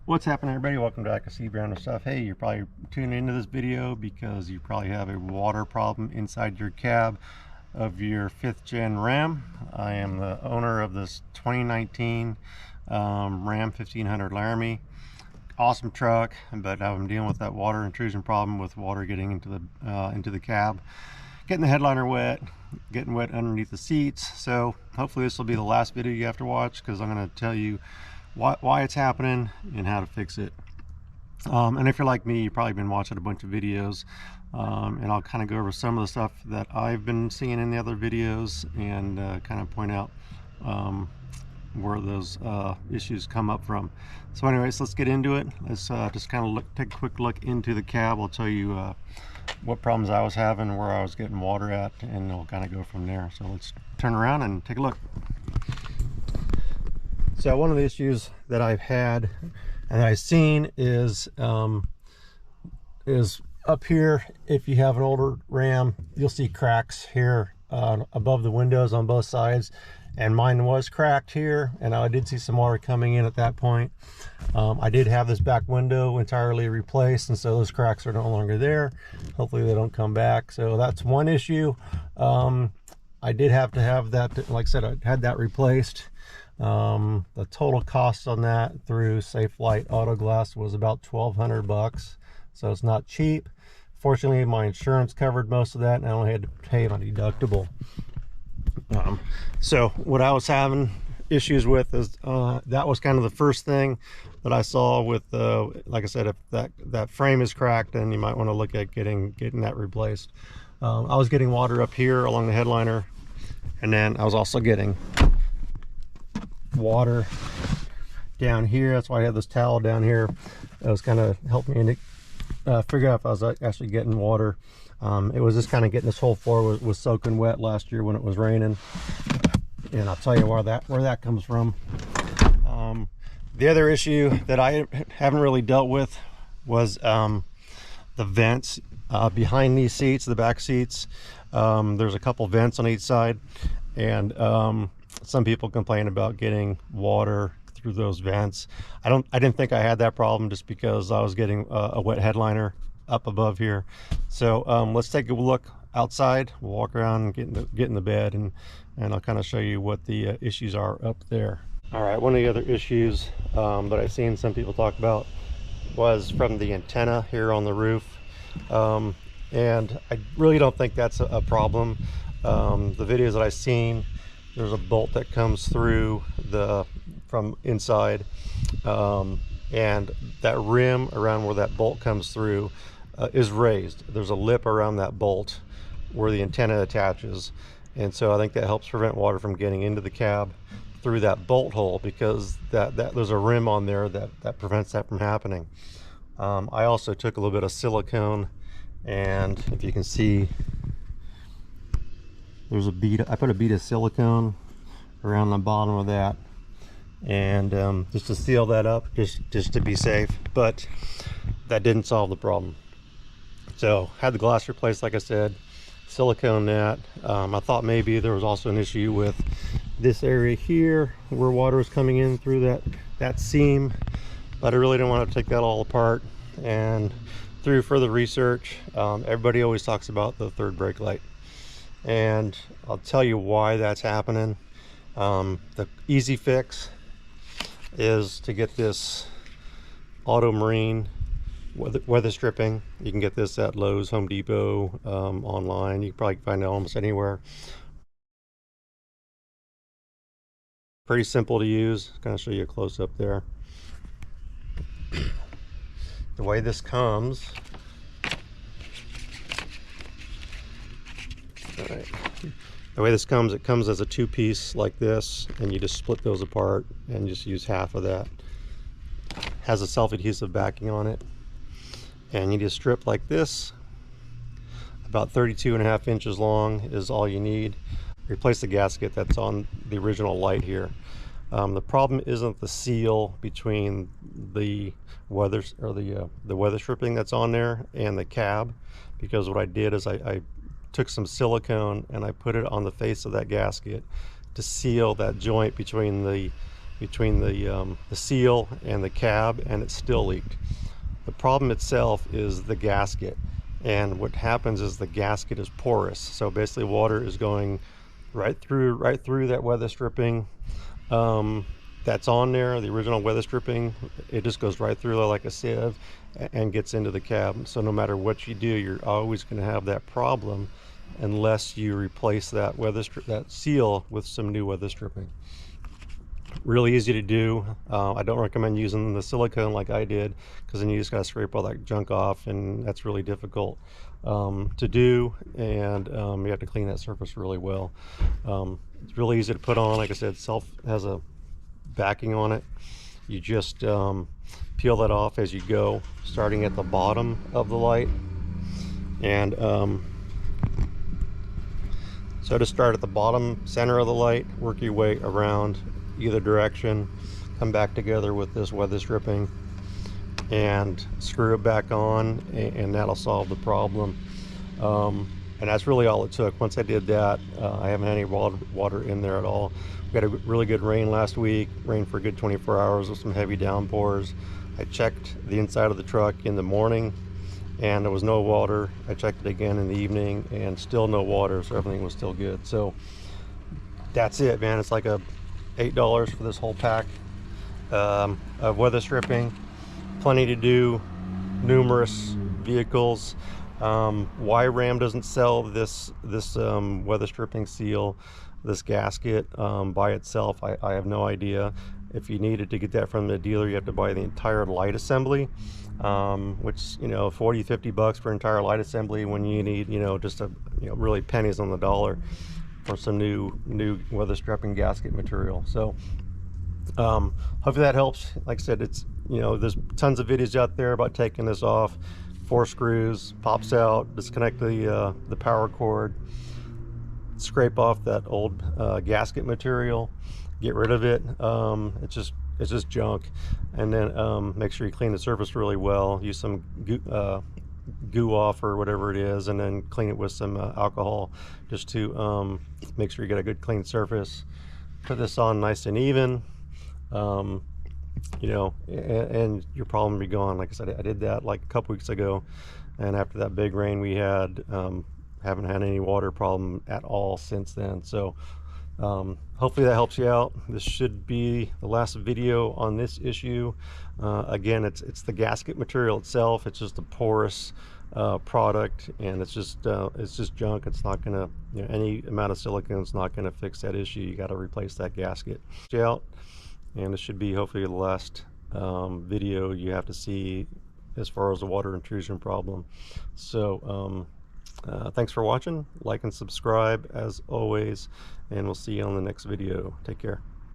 What's happening, everybody? Welcome to Accuracy Brand of Stuff. Hey, you're probably tuning into this video because you probably have a water problem inside your cab of your 5th gen Ram. I am the owner of this 2019 Ram 1500 Laramie. Awesome truck, but I'm dealing with that water intrusion problem with water getting into the cab, getting the headliner wet, getting wet underneath the seats. So hopefully this will be the last video you have to watch, because I'm going to tell you why it's happening and how to fix it. And if you're like me, you've probably been watching a bunch of videos, and I'll kind of go over some of the stuff that I've been seeing in the other videos and kind of point out where those issues come up from. So anyways, let's get into it. Let's just kind of take a quick look into the cab. I'll tell you what problems I was having, where I was getting water at, and we'll kind of go from there. So let's turn around and take a look. So one of the issues that I've had and that I've seen is up here. If you have an older Ram, you'll see cracks here above the windows on both sides, and mine was cracked here, and I did see some water coming in at that point. I did have this back window entirely replaced, and so those cracks are no longer there. Hopefully they don't come back. So that's one issue. I did have to have that, like I said, I had that replaced. The total cost on that through Safelite Auto Glass was about $1,200, so it's not cheap. Fortunately, my insurance covered most of that, and I only had to pay my deductible. So what I was having issues with is that was kind of the first thing that I saw with like I said, if that frame is cracked, then you might want to look at getting that replaced. I was getting water up here along the headliner, and then I was also getting water down here. That's why I had this towel down here. It was kind of helping me to figure out if I was actually getting water. It was just kind of getting this whole floor was soaking wet last year when it was raining, and I'll tell you where that comes from. The other issue that I haven't really dealt with was the vents behind these seats, the back seats. There's a couple vents on each side, and some people complain about getting water through those vents. I didn't think I had that problem, just because I was getting a wet headliner up above here. So let's take a look outside. We'll walk around and get in the bed, and I'll kind of show you what the issues are up there. All right, one of the other issues that I've seen some people talk about was from the antenna here on the roof, and I really don't think that's a problem. The videos that I've seen, there's a bolt that comes through from inside, and that rim around where that bolt comes through is raised. There's a lip around that bolt where the antenna attaches, and so I think that helps prevent water from getting into the cab through that bolt hole, because there's a rim on there that prevents that from happening. I also took a little bit of silicone, and if you can see, there's I put a bead of silicone around the bottom of that, and just to seal that up, just to be safe. But that didn't solve the problem. So had the glass replaced, like I said, silicone that. I thought maybe there was also an issue with this area here where water was coming in through that seam, but I really didn't want to take that all apart. And through further research, everybody always talks about the third brake light, and I'll tell you why that's happening. The easy fix is to get this Auto Marine weather stripping. You can get this at Lowe's, Home Depot, online. You can probably find it almost anywhere. Pretty simple to use. I'm going to show you a close-up there. The way this comes, all right. The way this comes, it comes as a two-piece like this, and you just split those apart and just use half of that. Has a self-adhesive backing on it, and you just strip like this. About 32.5 inches long is all you need. Replace the gasket that's on the original light here. The problem isn't the seal between the weather stripping that's on there and the cab, because what I did is I took some silicone and I put it on the face of that gasket to seal that joint between the between the seal and the cab, and it still leaked. The problem itself is the gasket, and what happens is the gasket is porous, so basically water is going right through that weather stripping that's on there, the original weather stripping. It just goes right through like a sieve and gets into the cab. So no matter what you do, you're always going to have that problem unless you replace that that seal with some new weather stripping. Really easy to do. I don't recommend using the silicone like I did, because then you just got to scrape all that junk off, and that's really difficult to do, and you have to clean that surface really well. It's really easy to put on. Like I said, self has a backing on it. You just peel that off as you go, starting at the bottom of the light. And so to start at the bottom center of the light, work your way around either direction, come back together with this weather stripping and screw it back on, and that'll solve the problem. And that's really all it took. Once I did that, I haven't had any water in there at all. We had a really good rain last week, rained for a good 24 hours with some heavy downpours. I checked the inside of the truck in the morning and there was no water. I checked it again in the evening and still no water, so everything was still good. So that's it, man. It's like $8 for this whole pack of weather stripping. Plenty to do, numerous vehicles. Why Ram doesn't sell this weather stripping seal, this gasket by itself, I have no idea. If you needed to get that from the dealer, you have to buy the entire light assembly, which, you know, 40-50 bucks for entire light assembly, when you need, you know, just really pennies on the dollar for some new weather stripping gasket material. So hopefully that helps. Like I said, it's, you know, there's tons of videos out there about taking this off. 4 screws, pops out, disconnect the power cord, scrape off that old gasket material, get rid of it. It's just junk. And then make sure you clean the surface really well. Use some goo off or whatever it is, and then clean it with some alcohol, just to make sure you get a good clean surface. Put this on nice and even. You know, and your problem will be gone. Like I said, I did that like a couple weeks ago, and after that big rain we had, haven't had any water problem at all since then. So hopefully that helps you out. This should be the last video on this issue. Again, it's the gasket material itself. It's just a porous product, and it's just junk. It's not gonna, you know, any amount of silicone is not gonna fix that issue. You got to replace that gasket. Out. And this should be hopefully the last video you have to see as far as the water intrusion problem. So thanks for watching. Like and subscribe as always, and we'll see you on the next video. Take care.